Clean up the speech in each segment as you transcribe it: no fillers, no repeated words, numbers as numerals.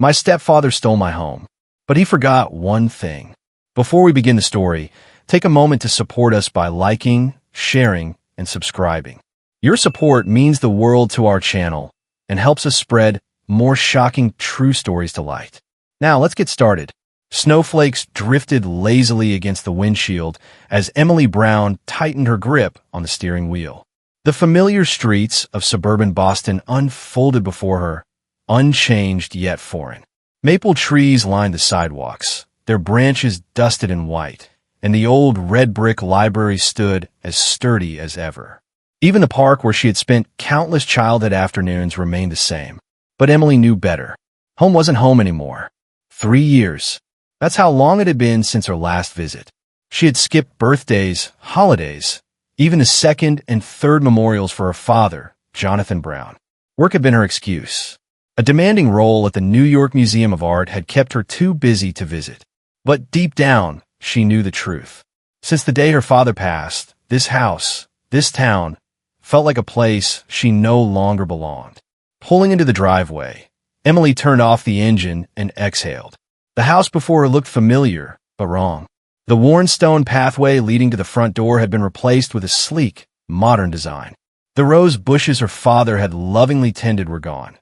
My stepfather stole my home, but he forgot one thing. Before we begin the story, take a moment to support us by liking, sharing, and subscribing. Your support means the world to our channel and helps us spread more shocking true stories to light. Now, let's get started. Snowflakes drifted lazily against the windshield as Emily Brown tightened her grip on the steering wheel. The familiar streets of suburban Boston unfolded before her, unchanged yet foreign. Maple trees lined the sidewalks, their branches dusted in white, and the old red-brick library stood as sturdy as ever. Even the park where she had spent countless childhood afternoons remained the same. But Emily knew better. Home wasn't home anymore. 3 years. That's how long it had been since her last visit. She had skipped birthdays, holidays, even the second and third memorials for her father, Jonathan Brown. Work had been her excuse. A demanding role at the New York Museum of Art had kept her too busy to visit. But deep down, she knew the truth. Since the day her father passed, this house, this town, felt like a place she no longer belonged. Pulling into the driveway, Emily turned off the engine and exhaled. The house before her looked familiar, but wrong. The worn stone pathway leading to the front door had been replaced with a sleek, modern design. The rose bushes her father had lovingly tended were gone,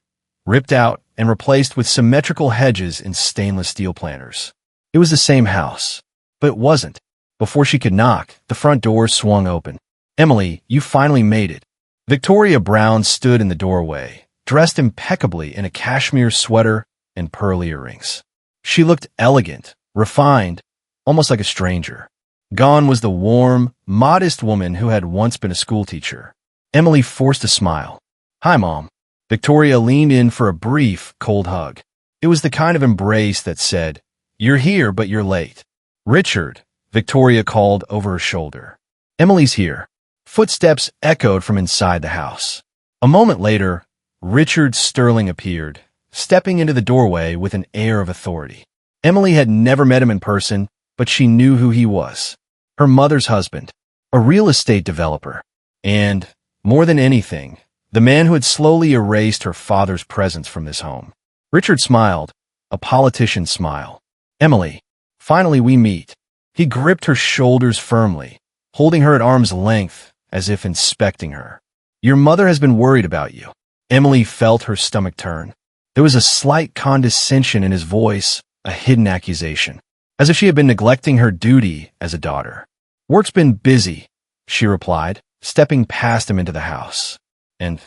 ripped out and replaced with symmetrical hedges and stainless steel planters. It was the same house, but it wasn't. Before she could knock, the front door swung open. "Emily, you finally made it." Victoria Brown stood in the doorway, dressed impeccably in a cashmere sweater and pearl earrings. She looked elegant, refined, almost like a stranger. Gone was the warm, modest woman who had once been a schoolteacher. Emily forced a smile. "Hi, Mom." Victoria leaned in for a brief, cold hug. It was the kind of embrace that said, "You're here, but you're late." "Richard," Victoria called over her shoulder. "Emily's here." Footsteps echoed from inside the house. A moment later, Richard Sterling appeared, stepping into the doorway with an air of authority. Emily had never met him in person, but she knew who he was. Her mother's husband, a real estate developer, and, more than anything, the man who had slowly erased her father's presence from this home. Richard smiled, a politician's smile. "Emily, finally we meet." He gripped her shoulders firmly, holding her at arm's length as if inspecting her. "Your mother has been worried about you." Emily felt her stomach turn. There was a slight condescension in his voice, a hidden accusation, as if she had been neglecting her duty as a daughter. "Work's been busy," she replied, stepping past him into the house. And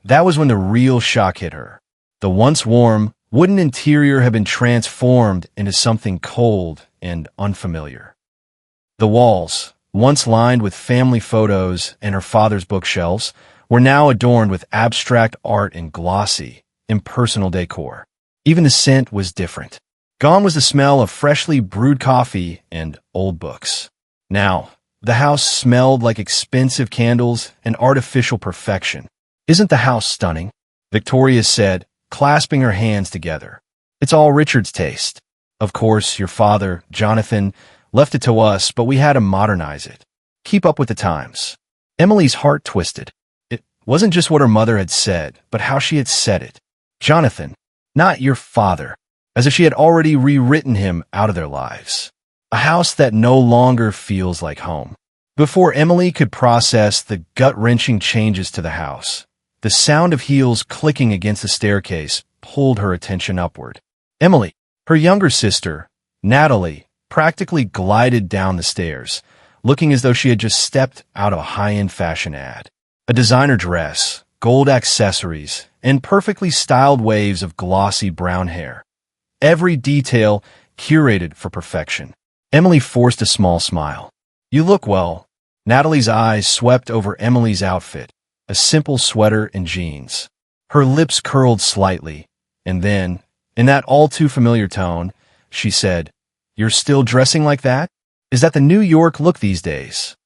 that was when the real shock hit her. The once warm, wooden interior had been transformed into something cold and unfamiliar. The walls, once lined with family photos and her father's bookshelves, were now adorned with abstract art and glossy, impersonal decor. Even the scent was different. Gone was the smell of freshly brewed coffee and old books. Now, the house smelled like expensive candles and artificial perfection. "Isn't the house stunning?" Victoria said, clasping her hands together. "It's all Richard's taste. Of course, your father, Jonathan, left it to us, but we had to modernize it. Keep up with the times." Emily's heart twisted. It wasn't just what her mother had said, but how she had said it. Jonathan, not your father, as if she had already rewritten him out of their lives. A house that no longer feels like home. Before Emily could process the gut-wrenching changes to the house, the sound of heels clicking against the staircase pulled her attention upward. Emily, her younger sister, Natalie, practically glided down the stairs, looking as though she had just stepped out of a high-end fashion ad. A designer dress, gold accessories, and perfectly styled waves of glossy brown hair. Every detail curated for perfection. Emily forced a small smile. "You look well." Natalie's eyes swept over Emily's outfit, a simple sweater and jeans. Her lips curled slightly, and then, in that all-too-familiar tone, she said, "You're still dressing like that? Is that the New York look these days?"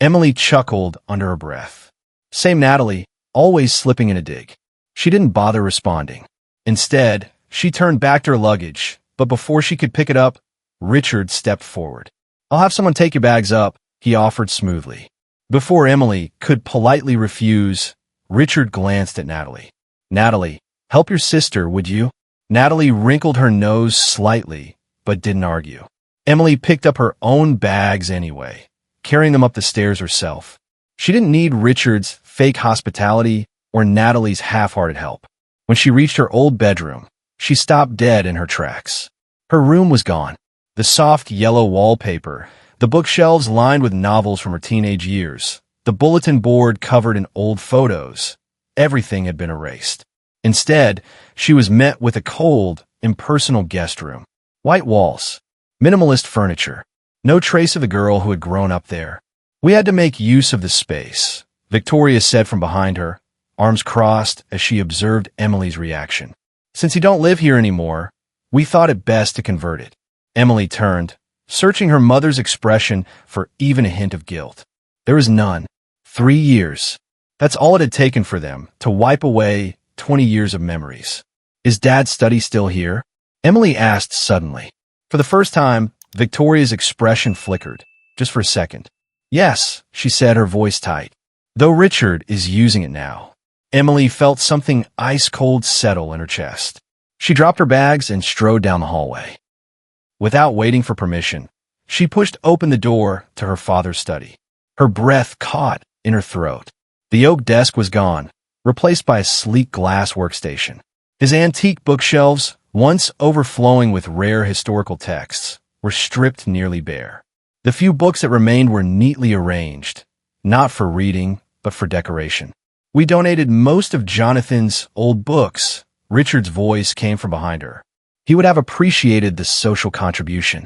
Emily chuckled under her breath. Same Natalie, always slipping in a dig. She didn't bother responding. Instead, she turned back to her luggage, but before she could pick it up, Richard stepped forward. "I'll have someone take your bags up," he offered smoothly. Before Emily could politely refuse, Richard glanced at Natalie. "Natalie, help your sister, would you?" Natalie wrinkled her nose slightly, but didn't argue. Emily picked up her own bags anyway, carrying them up the stairs herself. She didn't need Richard's fake hospitality or Natalie's half-hearted help. When she reached her old bedroom, she stopped dead in her tracks. Her room was gone. The soft yellow wallpaper, the bookshelves lined with novels from her teenage years, the bulletin board covered in old photos. Everything had been erased. Instead, she was met with a cold, impersonal guest room. White walls, minimalist furniture, no trace of the girl who had grown up there. "We had to make use of the space," Victoria said from behind her, arms crossed as she observed Emily's reaction. "Since you don't live here anymore, we thought it best to convert it." Emily turned, searching her mother's expression for even a hint of guilt. There was none. 3 years. That's all it had taken for them to wipe away 20 years of memories. "Is Dad's study still here?" Emily asked suddenly. For the first time, Victoria's expression flickered, just for a second. "Yes," she said, her voice tight. "Though Richard is using it now." Emily felt something ice-cold settle in her chest. She dropped her bags and strode down the hallway. Without waiting for permission, she pushed open the door to her father's study. Her breath caught in her throat. The oak desk was gone, replaced by a sleek glass workstation. His antique bookshelves, once overflowing with rare historical texts, were stripped nearly bare. The few books that remained were neatly arranged, not for reading, but for decoration. "We donated most of Jonathan's old books," Richard's voice came from behind her. "He would have appreciated the social contribution."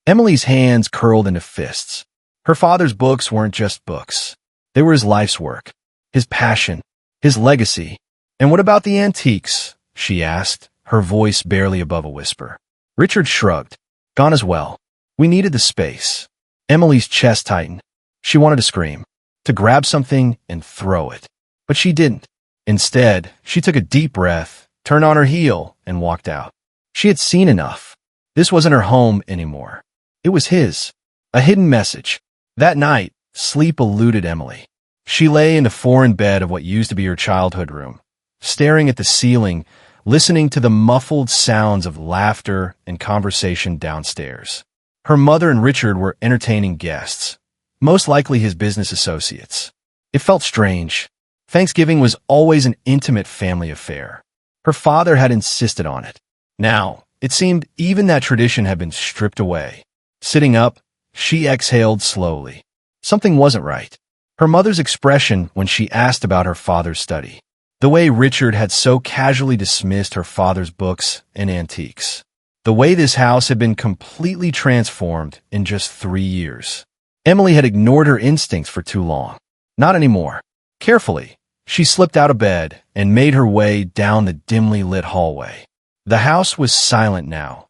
Emily's hands curled into fists. Her father's books weren't just books. They were his life's work, his passion, his legacy. "And what about the antiques?" she asked, her voice barely above a whisper. Richard shrugged. "Gone as well. We needed the space." Emily's chest tightened. She wanted to scream, to grab something and throw it. But she didn't. Instead, she took a deep breath, turned on her heel, and walked out. She had seen enough. This wasn't her home anymore. It was his. A hidden message. That night, sleep eluded Emily. She lay in the foreign bed of what used to be her childhood room, staring at the ceiling, listening to the muffled sounds of laughter and conversation downstairs. Her mother and Richard were entertaining guests, most likely his business associates. It felt strange. Thanksgiving was always an intimate family affair. Her father had insisted on it. Now, it seemed even that tradition had been stripped away. Sitting up, she exhaled slowly. Something wasn't right. Her mother's expression when she asked about her father's study. The way Richard had so casually dismissed her father's books and antiques. The way this house had been completely transformed in just 3 years. Emily had ignored her instincts for too long. Not anymore. Carefully, she slipped out of bed and made her way down the dimly lit hallway. The house was silent now.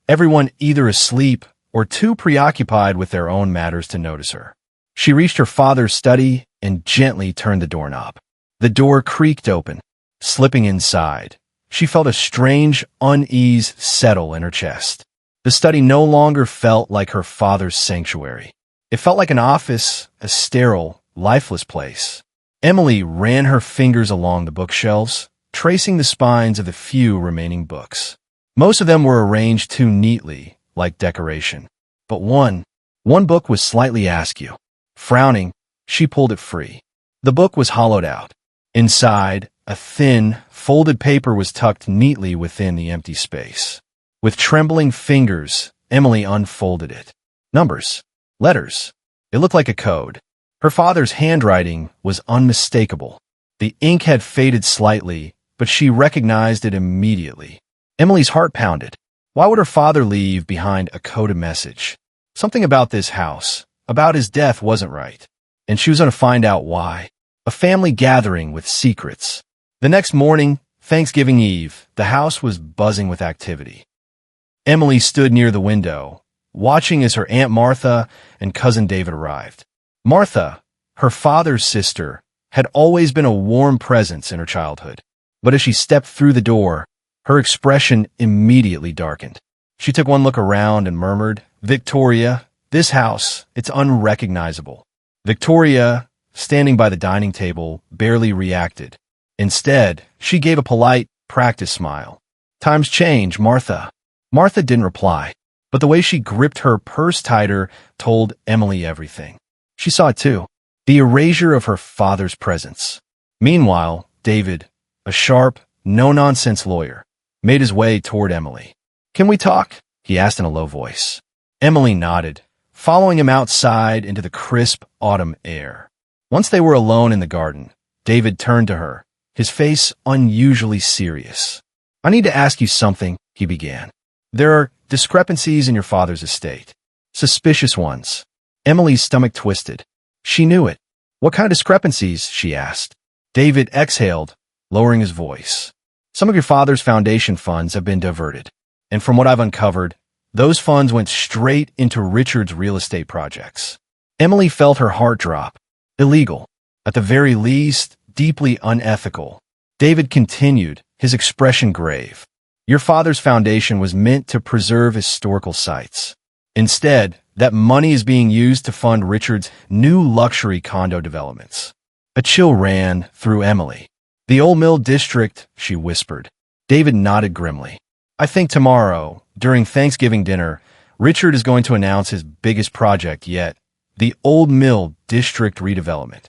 Everyone either asleep or too preoccupied with their own matters to notice her. She reached her father's study and gently turned the doorknob. The door creaked open. Slipping inside, she felt a strange unease settle in her chest. The study no longer felt like her father's sanctuary. It felt like an office, a sterile, lifeless place. Emily ran her fingers along the bookshelves, tracing the spines of the few remaining books. Most of them were arranged too neatly, like decoration. But one book was slightly askew. Frowning, she pulled it free. The book was hollowed out. Inside, a thin, folded paper was tucked neatly within the empty space. With trembling fingers, Emily unfolded it. Numbers. Letters. It looked like a code. Her father's handwriting was unmistakable. The ink had faded slightly, but she recognized it immediately. Emily's heart pounded. Why would her father leave behind a coded message? Something about this house, about his death, wasn't right. And she was going to find out why. A family gathering with secrets. The next morning, Thanksgiving Eve, the house was buzzing with activity. Emily stood near the window, watching as her Aunt Martha and Cousin David arrived. Martha, her father's sister, had always been a warm presence in her childhood. But as she stepped through the door, her expression immediately darkened. She took one look around and murmured, "Victoria, this house, it's unrecognizable." Victoria, standing by the dining table, barely reacted. Instead, she gave a polite, practiced smile. Times change, Martha. Martha didn't reply, but the way she gripped her purse tighter told Emily everything. She saw it too. The erasure of her father's presence. Meanwhile, David, a sharp, no-nonsense lawyer, made his way toward Emily. "Can we talk?" he asked in a low voice. Emily nodded, following him outside into the crisp autumn air. Once they were alone in the garden, David turned to her, his face unusually serious. "I need to ask you something," he began. "There are discrepancies in your father's estate. Suspicious ones." Emily's stomach twisted. She knew it. "What kind of discrepancies?" she asked. David exhaled, lowering his voice. "Some of your father's foundation funds have been diverted, and from what I've uncovered, those funds went straight into Richard's real estate projects." Emily felt her heart drop. Illegal. At the very least, deeply unethical. David continued, his expression grave. "Your father's foundation was meant to preserve historical sites. Instead, that money is being used to fund Richard's new luxury condo developments." A chill ran through Emily. "The Old Mill District," she whispered. David nodded grimly. "I think tomorrow, during Thanksgiving dinner, Richard is going to announce his biggest project yet, the Old Mill District redevelopment."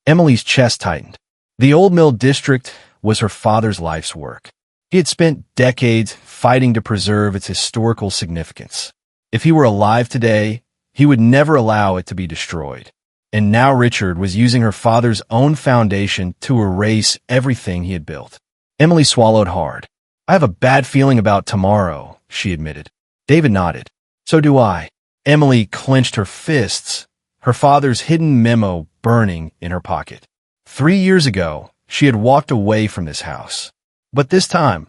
Emily's chest tightened. The Old Mill District was her father's life's work. He had spent decades fighting to preserve its historical significance. If he were alive today, he would never allow it to be destroyed. And now Richard was using her father's own foundation to erase everything he had built. Emily swallowed hard. "I have a bad feeling about tomorrow," she admitted. David nodded. "So do I." Emily clenched her fists, her father's hidden memo burning in her pocket. 3 years ago, she had walked away from this house. But this time,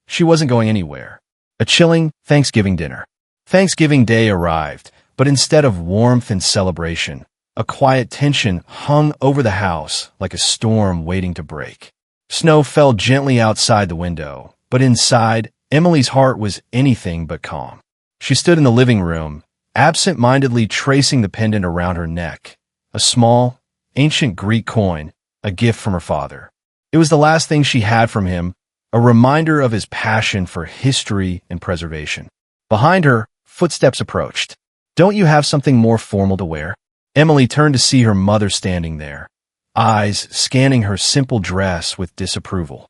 she wasn't going anywhere. A chilling Thanksgiving dinner. Thanksgiving Day arrived, but instead of warmth and celebration, a quiet tension hung over the house like a storm waiting to break. Snow fell gently outside the window, but inside, Emily's heart was anything but calm. She stood in the living room, absent-mindedly tracing the pendant around her neck, a small, ancient Greek coin, a gift from her father. It was the last thing she had from him, a reminder of his passion for history and preservation. Behind her, footsteps approached. "Don't you have something more formal to wear?" Emily turned to see her mother standing there, eyes scanning her simple dress with disapproval.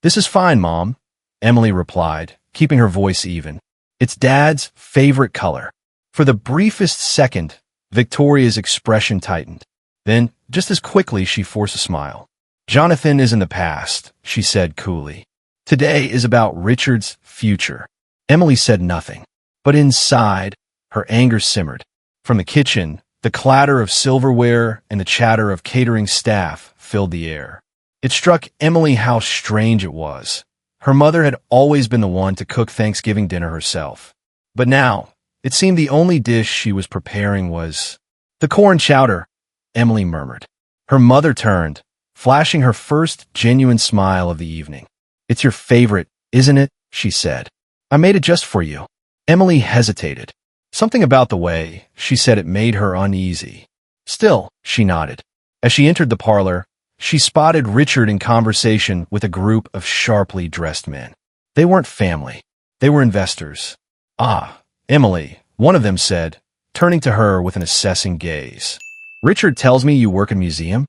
"This is fine, Mom," Emily replied, keeping her voice even. "It's Dad's favorite color." For the briefest second, Victoria's expression tightened. Then, just as quickly, she forced a smile. "Jonathan is in the past," she said coolly. "Today is about Richard's future." Emily said nothing, but inside, her anger simmered. From the kitchen, the clatter of silverware and the chatter of catering staff filled the air. It struck Emily how strange it was. Her mother had always been the one to cook Thanksgiving dinner herself. But now, it seemed the only dish she was preparing was the corn chowder, Emily murmured. Her mother turned, flashing her first genuine smile of the evening. "It's your favorite, isn't it?" she said. "I made it just for you." Emily hesitated. Something about the way she said it made her uneasy. Still, she nodded. As she entered the parlor, she spotted Richard in conversation with a group of sharply dressed men. They weren't family. They were investors. "Ah, Emily," one of them said, turning to her with an assessing gaze. "Richard tells me you work in a museum?"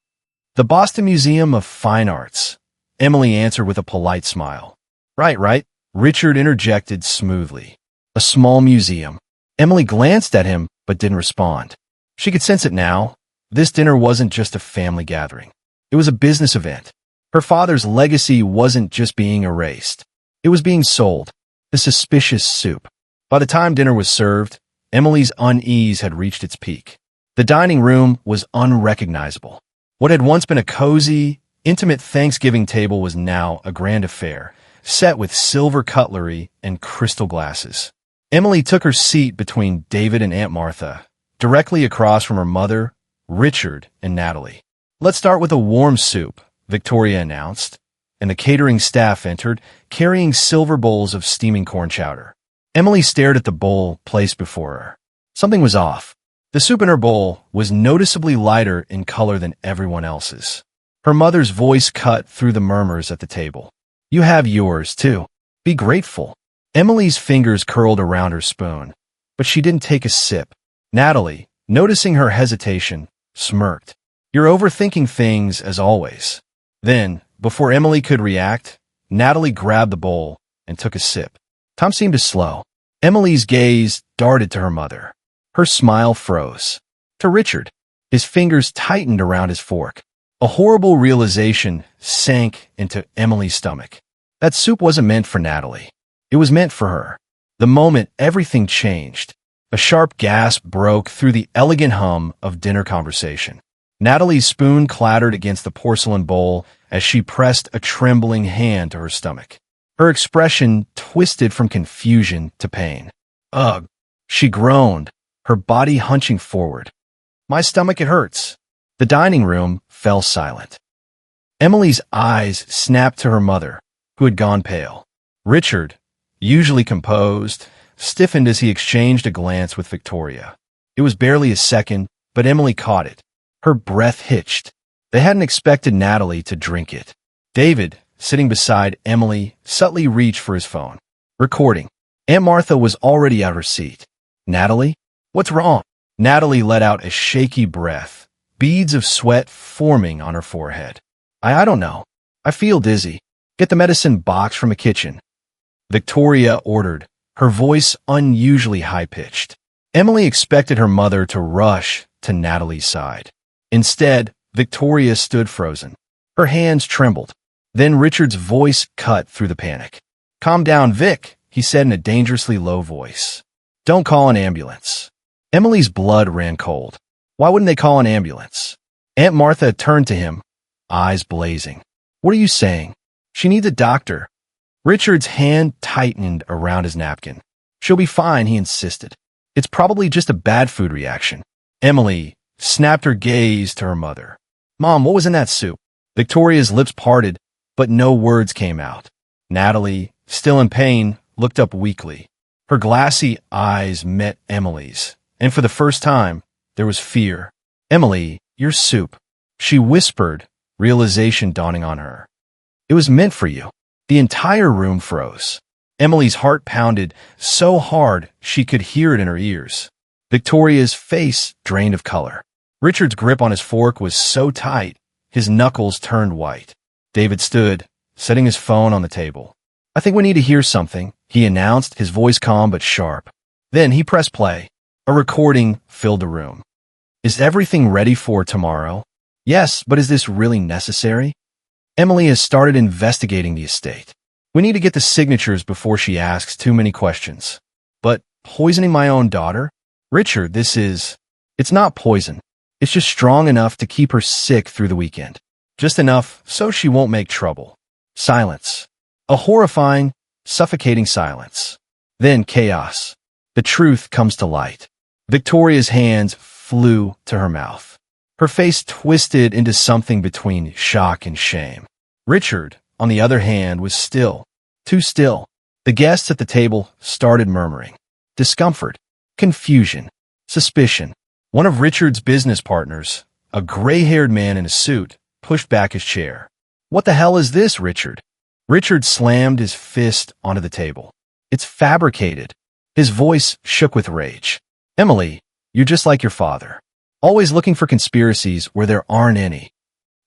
"The Boston Museum of Fine Arts," Emily answered with a polite smile. Right, Richard interjected smoothly. "A small museum." Emily glanced at him, but didn't respond. She could sense it now. This dinner wasn't just a family gathering. It was a business event. Her father's legacy wasn't just being erased. It was being sold. The suspicious soup. By the time dinner was served, Emily's unease had reached its peak. The dining room was unrecognizable. What had once been a cozy, intimate Thanksgiving table was now a grand affair, set with silver cutlery and crystal glasses. Emily took her seat between David and Aunt Martha, directly across from her mother, Richard, and Natalie. "Let's start with a warm soup," Victoria announced, and the catering staff entered, carrying silver bowls of steaming corn chowder. Emily stared at the bowl placed before her. Something was off. The soup in her bowl was noticeably lighter in color than everyone else's. Her mother's voice cut through the murmurs at the table. "You have yours, too." Be grateful. Emily's fingers curled around her spoon, but she didn't take a sip. Natalie, noticing her hesitation, smirked. You're overthinking things as always. Then, before Emily could react, Natalie grabbed the bowl and took a sip. Tom seemed to slow. Emily's gaze darted to her mother. Her smile froze. To Richard, his fingers tightened around his fork. A horrible realization sank into Emily's stomach. That soup wasn't meant for Natalie. It was meant for her. The moment everything changed, a sharp gasp broke through the elegant hum of dinner conversation. Natalie's spoon clattered against the porcelain bowl as she pressed a trembling hand to her stomach. Her expression twisted from confusion to pain. Ugh, she groaned, her body hunching forward. My stomach, it hurts. The dining room fell silent. Emily's eyes snapped to her mother, who had gone pale. Richard, usually composed, stiffened as he exchanged a glance with Victoria. It was barely a second, but Emily caught it. Her breath hitched. They hadn't expected Natalie to drink it. David, sitting beside Emily, subtly reached for his phone. Recording. Aunt Martha was already at her seat. Natalie? What's wrong? Natalie let out a shaky breath, beads of sweat forming on her forehead. I don't know. I feel dizzy. Get the medicine box from the kitchen. Victoria ordered, her voice unusually high-pitched. Emily expected her mother to rush to Natalie's side. Instead, Victoria stood frozen. Her hands trembled. Then Richard's voice cut through the panic. Calm down, Vic, he said in a dangerously low voice. Don't call an ambulance. Emily's blood ran cold. Why wouldn't they call an ambulance? Aunt Martha turned to him, eyes blazing. What are you saying? She needs a doctor. Richard's hand tightened around his napkin. She'll be fine, he insisted. It's probably just a bad food reaction. Emily snapped her gaze to her mother. Mom, what was in that soup? Victoria's lips parted, but no words came out. Natalie, still in pain, looked up weakly. Her glassy eyes met Emily's, and for the first time, there was fear. Emily, your soup, she whispered, realization dawning on her. It was meant for you. The entire room froze. Emily's heart pounded so hard she could hear it in her ears. Victoria's face drained of color. Richard's grip on his fork was so tight, his knuckles turned white. David stood, setting his phone on the table. I think we need to hear something, he announced, his voice calm but sharp. Then he pressed play. A recording filled the room. Is everything ready for tomorrow? Yes, but is this really necessary? Emily has started investigating the estate. We need to get the signatures before she asks too many questions. But poisoning my own daughter? Richard, it's not poison. It's just strong enough to keep her sick through the weekend. Just enough so she won't make trouble. Silence. A horrifying, suffocating silence. Then chaos. The truth comes to light. Victoria's hands flew to her mouth. Her face twisted into something between shock and shame. Richard, on the other hand, was still. Too still. The guests at the table started murmuring. Discomfort. Confusion. Suspicion. One of Richard's business partners, a gray-haired man in a suit, pushed back his chair. What the hell is this, Richard? Richard slammed his fist onto the table. It's fabricated. His voice shook with rage. Emily, you're just like your father. Always looking for conspiracies where there aren't any.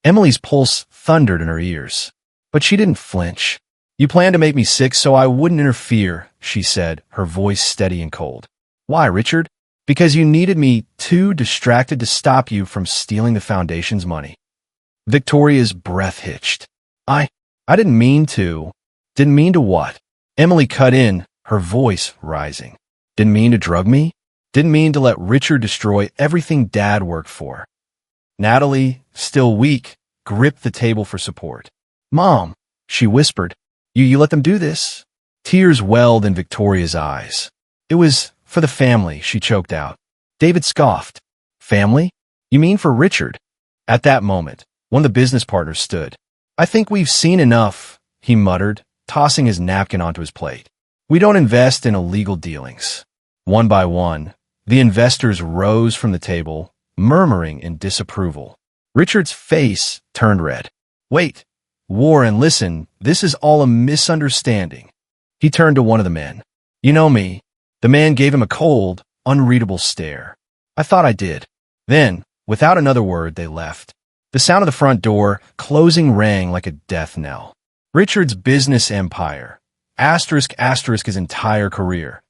Emily's pulse thundered in her ears. But she didn't flinch. You planned to make me sick so I wouldn't interfere, she said, her voice steady and cold. Why, Richard? Because you needed me too distracted to stop you from stealing the foundation's money. Victoria's breath hitched. I didn't mean to. Didn't mean to what? Emily cut in, her voice rising. Didn't mean to drug me? Didn't mean to let Richard destroy everything Dad worked for. Natalie, still weak, gripped the table for support. Mom, she whispered, you let them do this? Tears welled in Victoria's eyes. It was for the family, she choked out. David scoffed. Family? You mean for Richard? At that moment, one of the business partners stood. I think we've seen enough, he muttered, tossing his napkin onto his plate. We don't invest in illegal dealings. One by one, the investors rose from the table, murmuring in disapproval. Richard's face turned red. Wait, Warren, listen, this is all a misunderstanding. He turned to one of the men. "You know me." The man gave him a cold, unreadable stare. "I thought I did." Then, without another word, they left. The sound of the front door closing rang like a death knell. Richard's business empire, asterisk his entire career,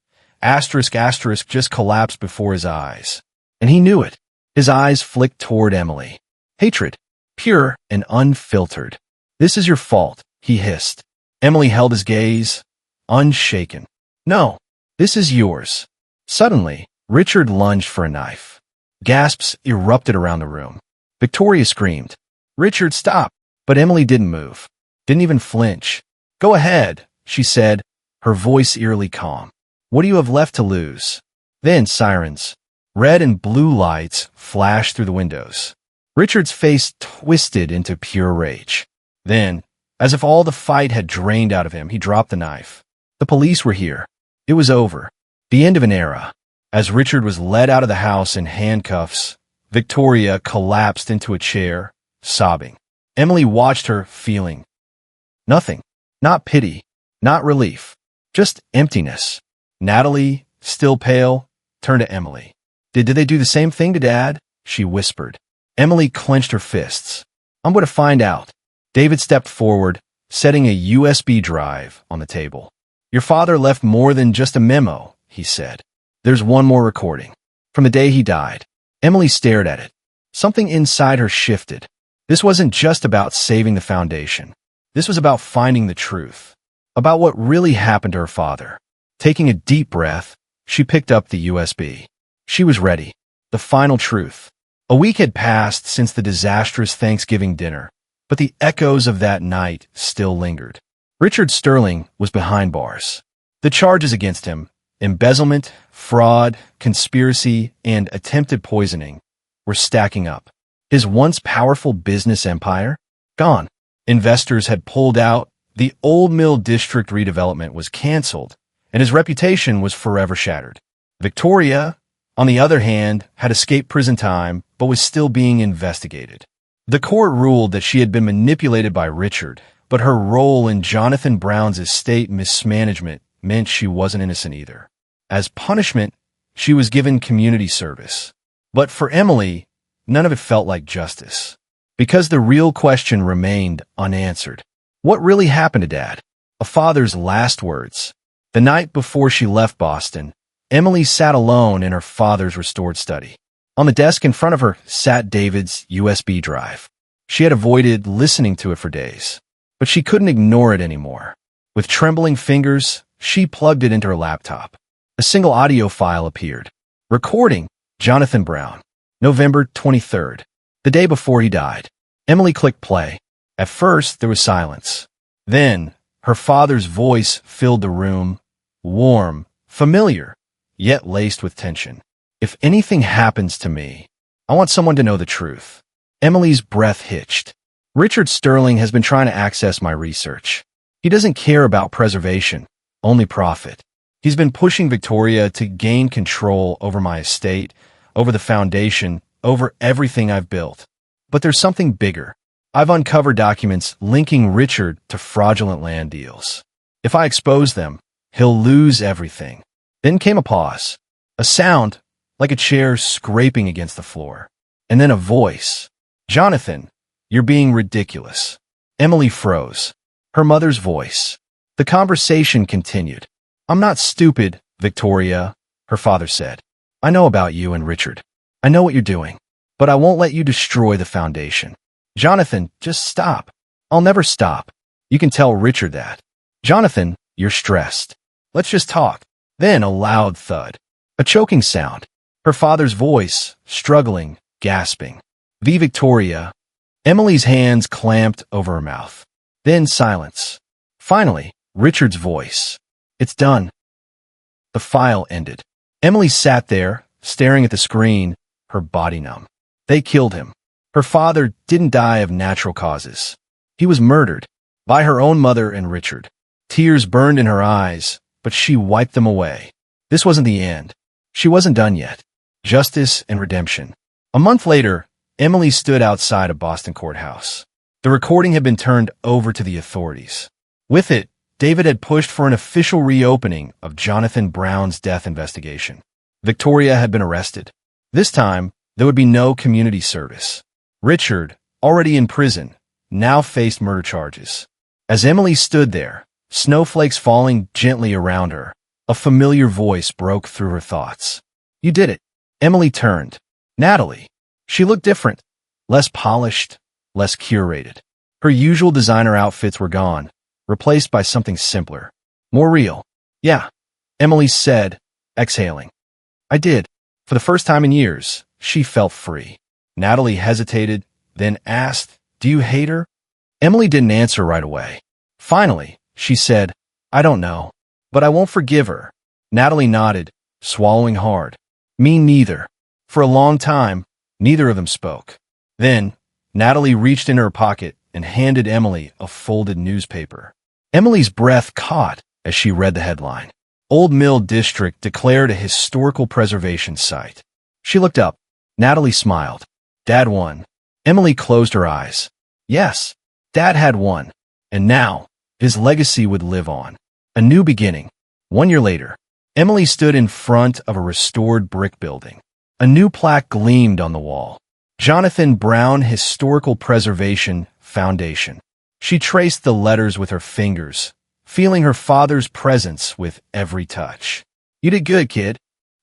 asterisk just collapsed before his eyes. And he knew it. His eyes flicked toward Emily. Hatred, pure and unfiltered. "This is your fault," he hissed. Emily held his gaze, unshaken. "No, this is yours." Suddenly, Richard lunged for a knife. Gasps erupted around the room. Victoria screamed, "Richard, stop!" But Emily didn't move, didn't even flinch. "Go ahead," she said, her voice eerily calm. "What do you have left to lose?" Then sirens, red and blue lights, flashed through the windows. Richard's face twisted into pure rage. Then, as if all the fight had drained out of him, he dropped the knife. The police were here. It was over. The end of an era. As Richard was led out of the house in handcuffs, Victoria collapsed into a chair, sobbing. Emily watched her, feeling nothing. Not pity, not relief, just emptiness. Natalie, still pale, turned to Emily. Did they do the same thing to Dad?" she whispered. Emily clenched her fists. "I'm going to find out." David stepped forward, setting a USB drive on the table. "Your father left more than just a memo," he said. "There's one more recording. From the day he died." Emily stared at it. Something inside her shifted. This wasn't just about saving the foundation. This was about finding the truth. About what really happened to her father. Taking a deep breath, she picked up the USB. She was ready. The final truth. A week had passed since the disastrous Thanksgiving dinner, but the echoes of that night still lingered. Richard Sterling was behind bars. The charges against him, embezzlement, fraud, conspiracy, and attempted poisoning, were stacking up. His once powerful business empire? Gone. Investors had pulled out, the Old Mill District redevelopment was canceled, and his reputation was forever shattered. Victoria, on the other hand, had escaped prison time, but was still being investigated. The court ruled that she had been manipulated by Richard, but her role in Jonathan Brown's estate mismanagement meant she wasn't innocent either. As punishment, she was given community service. But for Emily, none of it felt like justice. Because the real question remained unanswered. What really happened to Dad? A father's last words. The night before she left Boston, Emily sat alone in her father's restored study. On the desk in front of her sat David's USB drive. She had avoided listening to it for days, but she couldn't ignore it anymore. With trembling fingers, she plugged it into her laptop. A single audio file appeared. Recording, Jonathan Brown, November 23rd, the day before he died. Emily clicked play. At first, there was silence. Then, her father's voice filled the room, warm, familiar, yet laced with tension. "If anything happens to me, I want someone to know the truth." Emily's breath hitched. "Richard Sterling has been trying to access my research. He doesn't care about preservation, only profit. He's been pushing Victoria to gain control over my estate, over the foundation, over everything I've built. But there's something bigger. I've uncovered documents linking Richard to fraudulent land deals. If I expose them, he'll lose everything." Then came a pause. A sound, like a chair scraping against the floor. And then a voice. "Jonathan, you're being ridiculous." Emily froze. Her mother's voice. The conversation continued. "I'm not stupid, Victoria," her father said. "I know about you and Richard. I know what you're doing. But I won't let you destroy the foundation. Jonathan, just stop." "I'll never stop. You can tell Richard that." "Jonathan, you're stressed. Let's just talk." Then a loud thud. A choking sound. Her father's voice, struggling, gasping. "V. Victoria." Emily's hands clamped over her mouth. Then silence. Finally, Richard's voice. "It's done." The file ended. Emily sat there, staring at the screen, her body numb. They killed him. Her father didn't die of natural causes. He was murdered by her own mother and Richard. Tears burned in her eyes, but she wiped them away. This wasn't the end. She wasn't done yet. Justice and redemption. A month later, Emily stood outside a Boston courthouse. The recording had been turned over to the authorities. With it, David had pushed for an official reopening of Jonathan Brown's death investigation. Victoria had been arrested. This time, there would be no community service. Richard, already in prison, now faced murder charges. As Emily stood there, snowflakes falling gently around her, a familiar voice broke through her thoughts. "You did it." Emily turned. Natalie. She looked different, less polished, less curated. Her usual designer outfits were gone, replaced by something simpler, more real. "Yeah," Emily said, exhaling. "I did." For the first time in years, she felt free. Natalie hesitated, then asked, "Do you hate her?" Emily didn't answer right away. Finally, she said, "I don't know, but I won't forgive her." Natalie nodded, swallowing hard. "Me neither." For a long time, neither of them spoke. Then, Natalie reached in her pocket and handed Emily a folded newspaper. Emily's breath caught as she read the headline. Old Mill District declared a historical preservation site. She looked up. Natalie smiled. "Dad won." Emily closed her eyes. Yes, Dad had won. And now, his legacy would live on. A new beginning. 1 year later, Emily stood in front of a restored brick building. A new plaque gleamed on the wall. Jonathan Brown Historical Preservation Foundation. She traced the letters with her fingers, feeling her father's presence with every touch. "You did good, kid."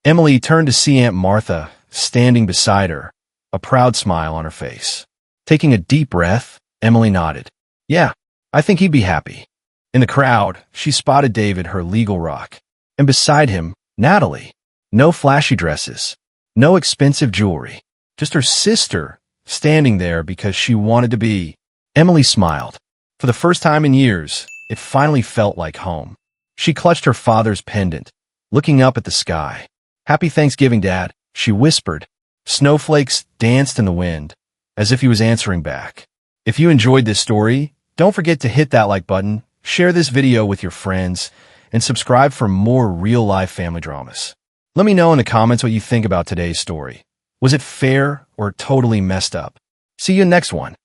Emily turned to see Aunt Martha standing beside her, a proud smile on her face. Taking a deep breath, Emily nodded. "Yeah, I think he'd be happy." In the crowd, she spotted David, her legal rock, and beside him, Natalie. No flashy dresses, no expensive jewelry, just her sister standing there because she wanted to be. Emily smiled. For the first time in years, it finally felt like home. She clutched her father's pendant, looking up at the sky. "Happy Thanksgiving, Dad," she whispered. Snowflakes danced in the wind, as if he was answering back. If you enjoyed this story, don't forget to hit that like button, share this video with your friends, and subscribe for more real-life family dramas. Let me know in the comments what you think about today's story. Was it fair or totally messed up? See you next one.